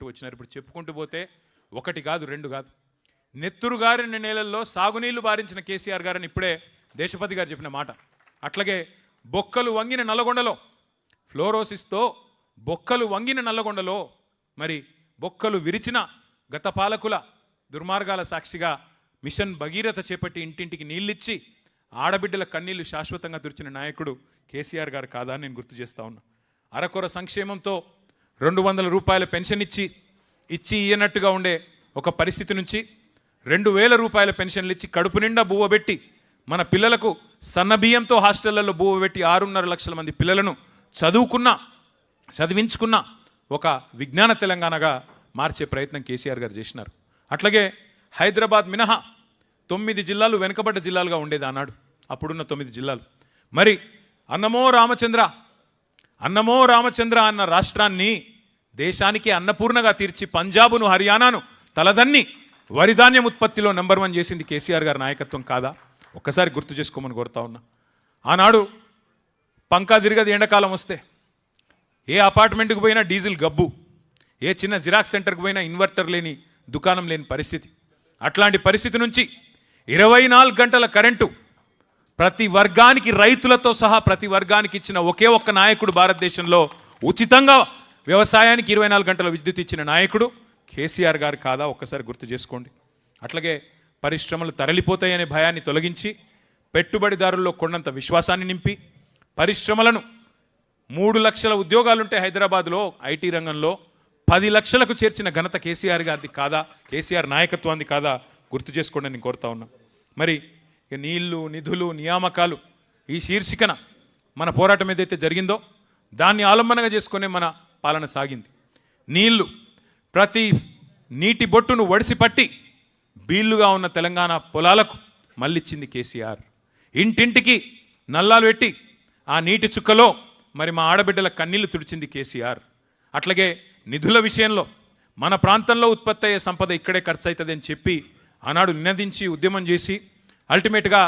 వచ్చినారు. ఇప్పుడు చెప్పుకుంటూ పోతే ఒకటి కాదు రెండు కాదు. నెత్తురు గారిన నేలల్లో సాగునీళ్లు బారించిన కేసీఆర్ గారని ఇప్పుడే దేశపతి గారు చెప్పిన మాట. అట్లాగే బొక్కలు వంగిన నల్లగొండలో ఫ్లోరోసిస్తో బొక్కలు వంగిన నల్లగొండలో మరి బొక్కలు విరిచిన గత పాలకుల దుర్మార్గాల సాక్షిగా మిషన్ భగీరథ చేపట్టి ఇంటింటికి నీళ్ళిచ్చి ఆడబిడ్డల కన్నీళ్లు శాశ్వతంగా తుడిచిన నాయకుడు కేసీఆర్ గారు కాదా అని నేను గుర్తు చేస్తా ఉన్నా. అరకొర సంక్షేమంతో 200 రూపాయల పెన్షన్ ఇచ్చి ఇయ్యనట్టుగా ఉండే ఒక పరిస్థితి నుంచి 2000 రూపాయల పెన్షన్లు ఇచ్చి కడుపు నిండా బువ్వబెట్టి మన పిల్లలకు సన్నబియ్యంతో హాస్టళ్లలో బువ్వబెట్టి 6.5 లక్షల మంది పిల్లలను చదివించుకున్న ఒక విజ్ఞాన తెలంగాణగా మార్చే ప్రయత్నం కేసీఆర్ గారు చేసినారు. అట్లాగే హైదరాబాద్ మినహా 9 జిల్లాలు వెనుకబడ్డ జిల్లాలుగా ఉండేది ఆనాడు, అప్పుడున్న 9 జిల్లాలు. మరి అన్నమో రామచంద్ర అన్న రాష్ట్రాన్ని దేశానికి అన్నపూర్ణగా తీర్చి పంజాబును హర్యానాను తలదన్ని వరిధాన్యం ఉత్పత్తిలో నెంబర్ 1 చేసింది కేసీఆర్ గారి నాయకత్వం కాదా? ఒక్కసారి గుర్తు చేసుకోమని కోరుతా ఉన్నా. ఆనాడు పంకా తిరగది ఎండాకాలం వస్తే ఏ అపార్ట్మెంట్కి పోయినా డీజిల్ గబ్బు, ఏ చిన్న జిరాక్స్ సెంటర్కి పోయినా ఇన్వర్టర్ లేని దుకాణం లేని పరిస్థితి. అట్లాంటి పరిస్థితి నుంచి 24 గంటల కరెంటు ప్రతి వర్గానికి, రైతులతో సహా ప్రతి వర్గానికి ఇచ్చిన ఒకే ఒక్క నాయకుడు భారతదేశంలో, ఉచితంగా వ్యవసాయానికి 24 గంటల విద్యుత్ ఇచ్చిన నాయకుడు కేసీఆర్ గారు కాదా? ఒక్కసారి గుర్తు చేసుకోండి. అట్లాగే పరిశ్రమలు తరలిపోతాయనే భయాన్ని తొలగించి పెట్టుబడిదారుల్లో కొండంత విశ్వాసాన్ని నింపి పరిశ్రమలను 3 లక్షల ఉద్యోగాలుంటే హైదరాబాద్లో ఐటీ రంగంలో 10 లక్షలకు చేర్చిన ఘనత కేసీఆర్ గారిది కాదా? కేసీఆర్ నాయకత్వాన్ని కాదా? గుర్తు చేసుకోండి నేను కోరుతా ఉన్నా. మరి నీళ్లు, నిధులు, నియామకాలు ఈ శీర్షికన మన పోరాటం ఏదైతే జరిగిందో దాన్ని ఆలంబనగా చేసుకునే మన పాలన సాగింది. నీళ్లు, ప్రతి నీటి బొట్టును వడిసిపట్టి బీళ్లుగా ఉన్న తెలంగాణ పొలాలకు మళ్ళిచ్చింది కేసీఆర్. ఇంటింటికి నల్లాలు పెట్టి ఆ నీటి చుక్కలో మరి మా ఆడబిడ్డల కన్నీళ్లు తుడిచింది కేసీఆర్. అట్లాగే నిధుల విషయంలో మన ప్రాంతంలో ఉత్పత్తి అయ్యే సంపద ఇక్కడే ఖర్చు అవుతుంది అని చెప్పి ఆనాడు నినదించి ఉద్యమం చేసి అల్టిమేట్గా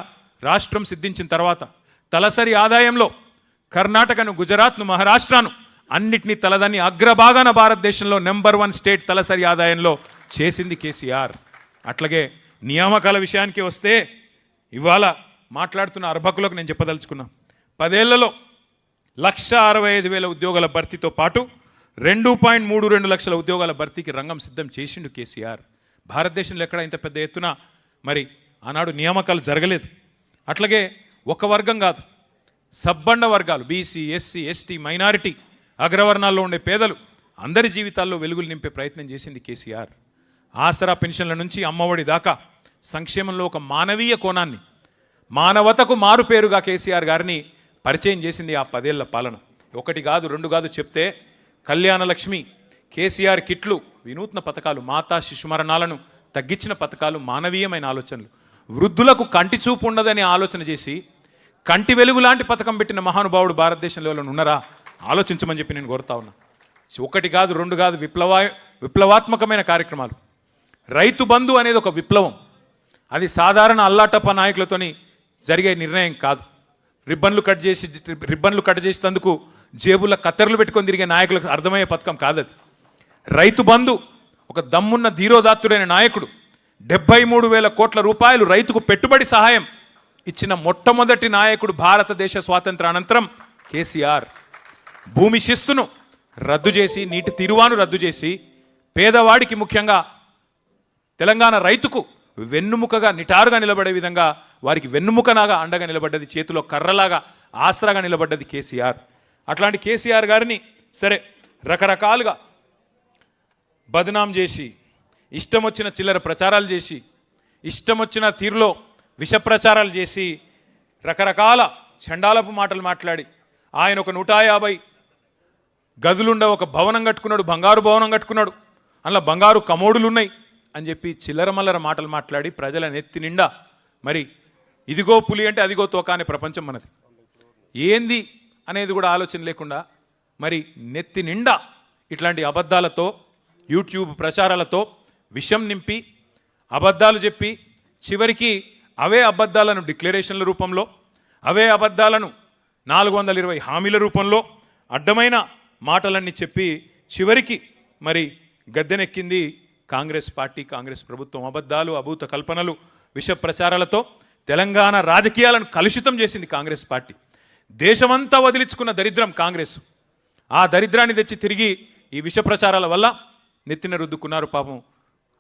రాష్ట్రం సిద్ధించిన తర్వాత తలసరి ఆదాయంలో కర్ణాటకను, గుజరాత్ను, మహారాష్ట్రను అన్నిటినీ తలదాన్ని అగ్రభాగాన భారతదేశంలో నెంబర్ 1 స్టేట్ తలసరి ఆదాయంలో చేసింది కేసీఆర్. అట్లాగే నియామకాల విషయానికి వస్తే ఇవాళ మాట్లాడుతున్న అర్భకులకు నేను చెప్పదలుచుకున్నా, 10 ఏళ్లలో 1,65,000 ఉద్యోగాల భర్తీతో పాటు 2.32 లక్షల ఉద్యోగాల భర్తీకి రంగం సిద్ధం చేసిండు కేసీఆర్. భారతదేశంలో ఎక్కడ ఇంత పెద్ద ఎత్తున మరి ఆనాడు నియామకాలు జరగలేదు. అట్లాగే ఒక వర్గం కాదు, సబ్బండ వర్గాలు, బీసీ, ఎస్సీ, ఎస్టీ, మైనారిటీ, అగ్రవర్ణాల్లో ఉండే పేదలు అందరి జీవితాల్లో వెలుగులు నింపే ప్రయత్నం చేసింది కేసీఆర్. ఆసరా పెన్షన్ల నుంచి అమ్మఒడి దాకా సంక్షేమంలో ఒక మానవీయ కోణాన్ని, మానవతకు మారు పేరుగా కేసీఆర్ గారిని పరిచయం చేసింది ఆ 10 ఏళ్ల పాలన. ఒకటి కాదు రెండు కాదు చెప్తే కళ్యాణ లక్ష్మి, కేసీఆర్ కిట్లు, వినూత్న పథకాలు, మాతా శిశు మరణాలను తగ్గించిన పథకాలు, మానవీయమైన ఆలోచనలు, వృద్ధులకు కంటి చూపు ఉండదని ఆలోచన చేసి కంటి వెలుగు లాంటి పథకం పెట్టిన మహానుభావుడు భారతదేశంలో ఉన్నారా? ఆలోచించమని చెప్పి నేను కోరుతా ఉన్నా. ఒకటి కాదు రెండు కాదు, విప్లవాత్మకమైన కార్యక్రమాలు. రైతు బంధు అనేది ఒక విప్లవం. అది సాధారణ అల్లాటప్ప నాయకులతోని జరిగే నిర్ణయం కాదు. రిబ్బన్లు కట్ చేసేందుకు జేబుల కత్తెరలు పెట్టుకొని తిరిగే నాయకులకు అర్థమయ్యే పథకం కాదు అది. రైతు బంధు ఒక దమ్మున్న ధీరోదాత్తుడైన నాయకుడు 73,000 కోట్ల రూపాయలు రైతుకు పెట్టుబడి సహాయం ఇచ్చిన మొట్టమొదటి నాయకుడు భారతదేశ స్వాతంత్ర అనంతరం కేసీఆర్. భూమి శిస్తును రద్దు చేసి, నీటి తీరువాను రద్దు చేసి, పేదవాడికి ముఖ్యంగా తెలంగాణ రైతుకు వెన్నుముకగా, నిటారుగా నిలబడే విధంగా వారికి వెన్నుముకనాగా అండగా నిలబడ్డది, చేతిలో కర్రలాగా ఆసరాగా నిలబడ్డది కేసీఆర్. అట్లాంటి కేసీఆర్ గారిని సరే రకరకాలుగా బదనాం చేసి, ఇష్టం వచ్చిన చిల్లర ప్రచారాలు చేసి, ఇష్టం వచ్చిన తీరులో విష ప్రచారాలు చేసి, రకరకాల చండాలపు మాటలు మాట్లాడి ఆయన ఒక 150 గదులుండ ఒక భవనం కట్టుకున్నాడు, బంగారు భవనం కట్టుకున్నాడు, అందులో బంగారు కమోడులు ఉన్నాయి అని చెప్పి చిల్లర మల్లర మాటలు మాట్లాడి ప్రజల నెత్తి నిండా మరి ఇదిగో పులి అంటే అదిగో తోక అనే ప్రపంచం మనది, ఏంది అనేది కూడా ఆలోచన లేకుండా మరి నెత్తి నిండా ఇట్లాంటి అబద్ధాలతో, యూట్యూబ్ ప్రచారాలతో విషం నింపి అబద్ధాలు చెప్పి చివరికి అవే అబద్ధాలను డిక్లరేషన్ల రూపంలో, అవే అబద్ధాలను 420 హామీల రూపంలో అడ్డమైన మాటలన్నీ చెప్పి చివరికి మరి గద్దెనెక్కింది కాంగ్రెస్ పార్టీ, కాంగ్రెస్ ప్రభుత్వం. అబద్ధాలు, అభూత కల్పనలు, విష ప్రచారాలతో తెలంగాణ రాజకీయాలను కలుషితం చేసింది కాంగ్రెస్ పార్టీ. దేశమంతా వదిలించుకున్న దరిద్రం కాంగ్రెస్. ఆ దరిద్రాన్ని తెచ్చి తిరిగి ఈ విష ప్రచారాల వల్ల నెత్తిన రుద్దుకున్నారు పాపం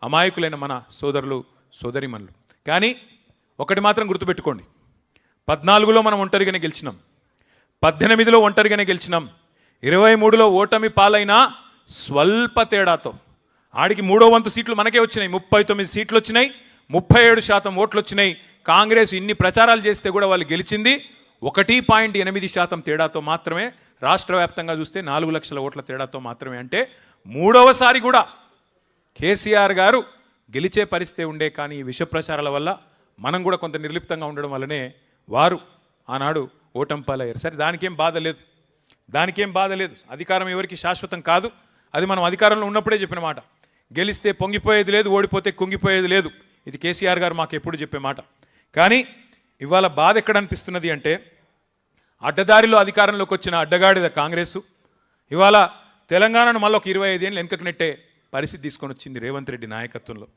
అమాయకులైన మన సోదరులు సోదరిమణులు. కానీ ఒకటి మాత్రం గుర్తుపెట్టుకోండి, 14లో మనం ఒంటరిగానే గెలిచినాం, 18లో ఒంటరిగానే గెలిచినాం, 23లో ఓటమి పాలైన స్వల్ప తేడాతో. ఆడికి 3వ వంతు సీట్లు మనకే వచ్చినాయి, 39 సీట్లు వచ్చినాయి, 37% ఓట్లు వచ్చినాయి. కాంగ్రెస్ ఇన్ని ప్రచారాలు చేస్తే కూడా వాళ్ళు గెలిచింది 1.8% తేడాతో మాత్రమే. రాష్ట్ర వ్యాప్తంగా చూస్తే 4 లక్షల ఓట్ల తేడాతో మాత్రమే. అంటే 3వసారి కూడా కేసీఆర్ గారు గెలిచే పరిస్థితి ఉండే. కానీ ఈ విష ప్రచారాల వల్ల మనం కూడా కొంత నిర్లిప్తంగా ఉండడం వల్లనే వారు ఆనాడు ఓటమి పాలయ్యారు. సరే, దానికేం బాధ లేదు. అధికారం ఎవరికి శాశ్వతం కాదు. అది మనం అధికారంలో ఉన్నప్పుడే చెప్పిన మాట. గెలిస్తే పొంగిపోయేది లేదు, ఓడిపోతే కుంగిపోయేది లేదు. ఇది కేసీఆర్ గారు మాకు ఎప్పుడు చెప్పే మాట. కానీ ఇవాళ బాధ ఎక్కడ అనిపిస్తున్నది అంటే, అడ్డదారిలో అధికారంలోకి వచ్చిన అడ్డగాడిద కాంగ్రెసు ఇవాళ తెలంగాణను మళ్ళీ ఒక 25 ఏళ్ళు వెనుకకు నెట్టే పరిస్థితి తీసుకొని వచ్చింది రేవంత్ రెడ్డి నాయకత్వంలో.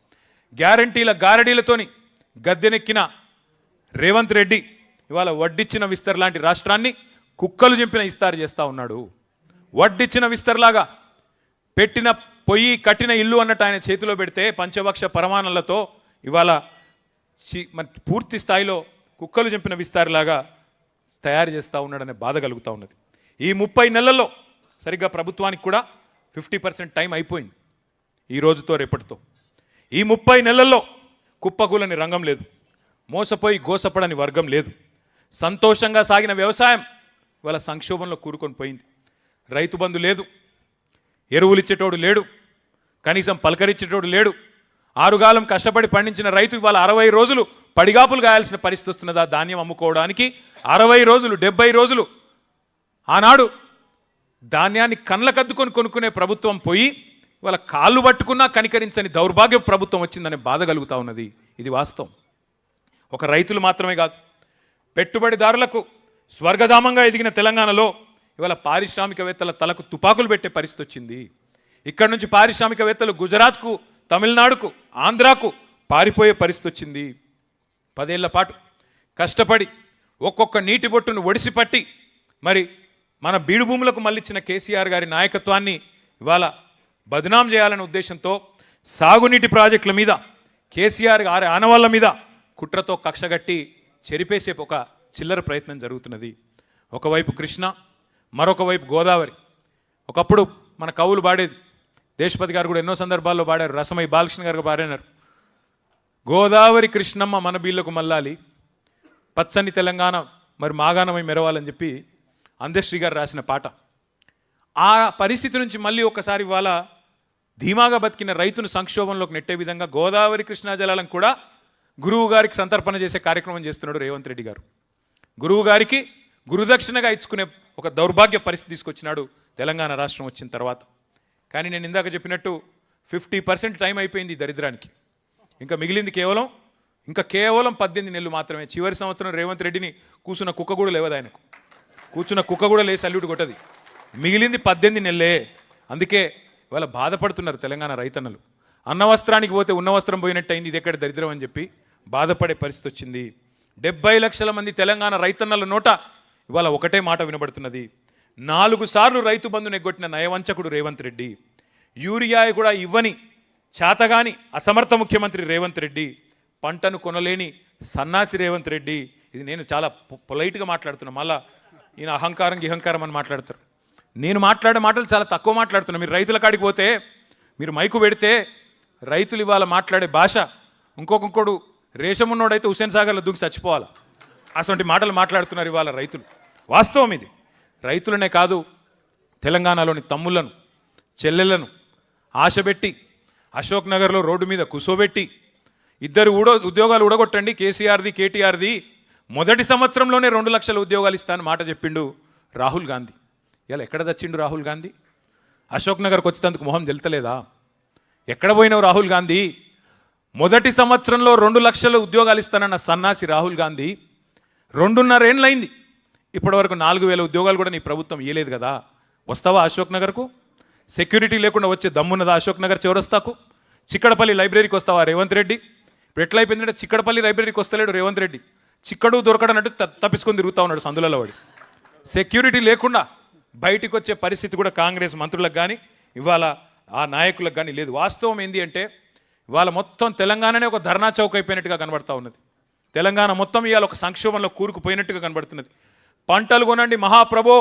గ్యారంటీల గారడీలతోని గద్దెనెక్కిన రేవంత్ రెడ్డి ఇవాళ వడ్డిచ్చిన విస్తర్ లాంటి రాష్ట్రాన్ని కుక్కలు చింపిన ఇస్తారు చేస్తూ ఉన్నాడు. వడ్డిచ్చిన విస్తర్లాగా పెట్టిన పొయ్యి కట్టిన ఇల్లు అన్నట్టు ఆయన చేతిలో పెడితే పంచభక్ష పరమాణాలతో ఇవాళ పూర్తి స్థాయిలో కుక్కలు చంపిన విస్తారులాగా తయారు చేస్తూ ఉన్నాడనే బాధ కలుగుతూ ఉన్నది. ఈ 30 నెలల్లో సరిగ్గా ప్రభుత్వానికి కూడా 50% టైం అయిపోయింది ఈ రోజుతో రేపటితో. ఈ 30 నెలల్లో కుప్పకూలని రంగం లేదు, మోసపోయి గోసపడని వర్గం లేదు. సంతోషంగా సాగిన వ్యవసాయం ఇవాళ సంక్షోభంలో కూరుకొని పోయింది. రైతు బంధు లేదు, ఎరువులు ఇచ్చేటోడు లేడు, కనీసం పలకరించేటోడు లేడు. ఆరుగాలం కష్టపడి పండించిన రైతు ఇవాళ 60 రోజులు పడిగాపులు గాయాల్సిన పరిస్థితి వస్తున్నదా ధాన్యం అమ్ముకోవడానికి? 60 రోజులు 70 రోజులు ఆనాడు ధాన్యాన్ని కళ్ళకద్దుకొని కొనుక్కునే ప్రభుత్వం పోయి ఇవాళ కాళ్ళు పట్టుకున్నా కనికరించని దౌర్భాగ్య ప్రభుత్వం వచ్చిందనే బాధ కలుగుతూ ఉన్నది. ఇది వాస్తవం. ఒక రైతులు మాత్రమే కాదు, పెట్టుబడిదారులకు స్వర్గధామంగా ఎదిగిన తెలంగాణలో ఇవాళ పారిశ్రామికవేత్తల తలకు తుపాకులు పెట్టే పరిస్థితి వచ్చింది. ఇక్కడ నుంచి పారిశ్రామికవేత్తలు గుజరాత్కు, తమిళనాడుకు, ఆంధ్రాకు పారిపోయే పరిస్థితి వచ్చింది. 10 ఏళ్ల పాటు కష్టపడి ఒక్కొక్క నీటి బొట్టును ఒడిసిపట్టి మరి మన బీడు భూములకు మళ్ళించిన కేసీఆర్ గారి నాయకత్వాన్ని ఇవాళ బదనాం చేయాలనే ఉద్దేశంతో సాగునీటి ప్రాజెక్టుల మీద కేసీఆర్ గారి ఆనవాళ్ళ మీద కుట్రతో కక్షగట్టి చెరిపేసే ఒక చిల్లర ప్రయత్నం జరుగుతున్నది. ఒకవైపు కృష్ణ, మరొక వైపు గోదావరి. ఒకప్పుడు మన కవులు పాడేది, దేశపతి గారు కూడా ఎన్నో సందర్భాల్లో పాడారు, రసమై బాలకృష్ణ గారు పాడినారు. గోదావరి కృష్ణమ్మ మన బీళ్లకు మల్లాలి, పచ్చని తెలంగాణ మరి మాగాణమై మెరవాలని చెప్పి అందశ్రీ గారు రాసిన పాట. ఆ పరిస్థితి నుంచి మళ్ళీ ఒకసారి ఇవాళ ధీమాగా బతికిన రైతును సంక్షోభంలోకి నెట్టే విధంగా గోదావరి కృష్ణా జలాలను కూడా గురువు గారికి సంతర్పణ చేసే కార్యక్రమం చేస్తున్నాడు రేవంత్ రెడ్డి గారు. గురువు గారికి గురుదక్షిణగా ఇచ్చుకునే ఒక దౌర్భాగ్య పరిస్థితి తీసుకొచ్చినాడు తెలంగాణ రాష్ట్రం వచ్చిన తర్వాత. కానీ నేను ఇందాక చెప్పినట్టు 50% టైం అయిపోయింది దరిద్రానికి. ఇంకా మిగిలింది కేవలం 18 నెలలు మాత్రమే. చివరి సంవత్సరం రేవంత్ రెడ్డిని కూర్చున్న కుక్క కూడా లేవదు, ఆయనకు కూర్చున్న కుక్క కూడా లేసి అల్లుడు కొట్టది. మిగిలింది 18 నెలలే. అందుకే ఇవాళ బాధపడుతున్నారు తెలంగాణ రైతన్నలు. అన్న వస్త్రానికి పోతే ఉన్న వస్త్రం పోయినట్టు అయింది, ఇది ఎక్కడ దరిద్రం అని చెప్పి బాధపడే పరిస్థితి వచ్చింది. 70 లక్షల మంది తెలంగాణ రైతన్నల నోట ఇవాళ ఒకటే మాట వినబడుతున్నది, 4 సార్లు రైతు బంధును ఎగ్గొట్టిన నయవంచకుడు రేవంత్ రెడ్డి, యూరియా కూడా ఇవ్వని చాతగాని అసమర్థ ముఖ్యమంత్రి రేవంత్ రెడ్డి, పంటను కొనలేని సన్నాసి రేవంత్ రెడ్డి. ఇది నేను చాలా పొలైట్గా మాట్లాడుతున్నా, మళ్ళా ఈయన అహంకారం గిహంకారం అని మాట్లాడతారు. నేను మాట్లాడే మాటలు చాలా తక్కువ మాట్లాడుతున్నా. మీరు రైతుల కాడికి పోతే, మీరు మైకు పెడితే రైతులు ఇవాళ మాట్లాడే భాష ఇంకొకడు రేషమున్నోడైతే హుస్సేన్ సాగర్లో దూకి చచ్చిపోవాలి, అటువంటి మాటలు మాట్లాడుతున్నారు ఇవాళ రైతులు. వాస్తవం ఇది. రైతులనే కాదు, తెలంగాణలోని తమ్ముళ్లను చెల్లెళ్లను ఆశపెట్టి అశోక్ నగర్లో రోడ్డు మీద కూసోబెట్టి 2 ఉద్యోగాలు ఊడగొట్టండి కేసీఆర్ది కేటీఆర్ది, మొదటి సంవత్సరంలోనే 2 లక్షల ఉద్యోగాలు ఇస్తానని మాట చెప్పిండు రాహుల్ గాంధీ. ఇలా ఎక్కడ చచ్చిండు రాహుల్ గాంధీ? అశోక్ నగర్కి వచ్చేందుకు మొహం తెలుతలేదా? ఎక్కడ పోయినావు రాహుల్ గాంధీ? మొదటి సంవత్సరంలో 2 లక్షల ఉద్యోగాలు ఇస్తానన్న సన్నాసి రాహుల్ గాంధీ 2.5 ఏళ్ళైంది, ఇప్పటి వరకు 4,000 ఉద్యోగాలు కూడా నీ ప్రభుత్వం ఇవ్వలేదు కదా. వస్తావా అశోక్ నగర్కు? సెక్యూరిటీ లేకుండా వచ్చే దమ్మున్నదా అశోక్ నగర్ చౌరస్తాకు? చిక్కడపల్లి లైబ్రరీకి వస్తావా రేవంత్ రెడ్డి? ఇప్పుడు ఎట్లయిపోయిందంటే చిక్కడపల్లి లైబ్రరీకి వస్తలేడు రేవంత్ రెడ్డి, చిక్కడు దొరకడన్నట్టు తప్పించుకొని తిరుగుతూ ఉన్నాడు సందులలో వాడి. సెక్యూరిటీ లేకుండా బయటికి వచ్చే పరిస్థితి కూడా కాంగ్రెస్ మంత్రులకు కానీ ఇవాళ ఆ నాయకులకు కానీ లేదు. వాస్తవం ఏంది అంటే ఇవాళ మొత్తం తెలంగాణనే ఒక ధర్నా చౌక్ అయిపోయినట్టుగా కనబడతా ఉన్నది. తెలంగాణ మొత్తం ఇవాళ ఒక సంక్షోభంలో కూరుకుపోయినట్టుగా కనబడుతున్నది. పంటలు కొనండి మహాప్రభో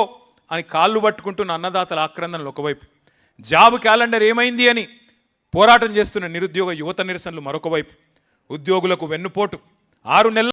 అని కాళ్ళు పట్టుకుంటున్న అన్నదాతల ఆక్రందనలు ఒకవైపు, జాబ్ క్యాలెండర్ ఏమైంది అని పోరాటం చేస్తున్న నిరుద్యోగ యువత నిరసనలు మరొక వైపు, ఉద్యోగులకు వెన్నుపోటు 6 నెలల